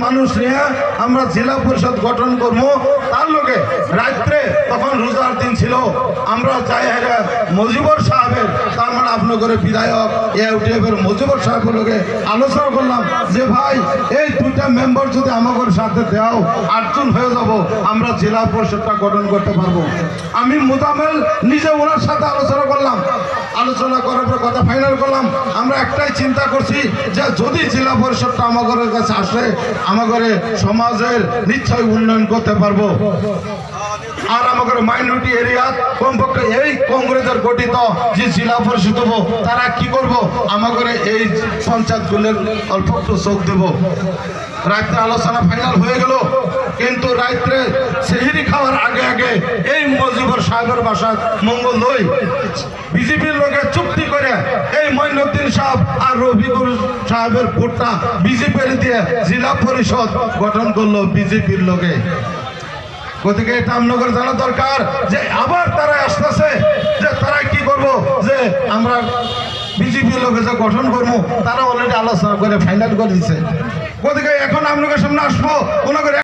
মানুষ নিয়ে আমরা জেলা পরিষদ গঠন করবো। তার লোকে রাত্রে তখন রোজার দিন ছিল, আমরা যাই মজিবর সাহেবের, তার মানে আপনাদের বিধায়ক ইউটিউবের মজিবর সাহেবের লোকে আলোচনা করলাম যে ভাই এই দুইটা মেম্বার যদি আমাদের সাথে দেও 8 জন হয়ে যাব, আমরা জেলা পরিষদটা গঠন করতে পারবো। আমি মোজামেল নিজে ওনার সাথে আলোচনা করলাম, আলোচনা করার পর কথা ফাইনাল করলাম। আমরা একটাই চিন্তা করছি যে যদি জেলা পরিষদটা আমাদের কাছে আসে, আমাদের সমাজের নিশ্চয়ই উন্নয়ন করতে পারবো। আর আমাদের মাইনরিটি এরিয়া কমপক্ষে এই কংগ্রেসের গঠিত যে জেলা পরিষদ হবো, তারা কি করব, আমাদের এই পঞ্চায়েতগুলোর অল্প একটু চোখ দেব। রাত্রে আলোচনা ফাইনাল হয়ে গেল, কিন্তু রাত্রে সেহরি খাওয়ার আগে আগে এই মজিবর সাহেবের বাসায় মঙ্গল দই বিজেপির লোকে চুক্তি করে এই মঈনুদ্দিন সাহেব আর রফিকুল সাহেবের ভোটটা বিজেপির দিয়ে জেলা পরিষদ গঠন করলো বিজেপির লোকে। গতিকে এটা আপনাদের জানা দরকার যে আবার তারা আসতেছে যে তারা কি করব, যে আমরা বিজেপির লোকে যে গঠন করবো, তারা অলরেডি আলোচনা করে ফাইনাল করে দিচ্ছে। গতিকে এখন আপনাদের সামনে আসবো ওনাদের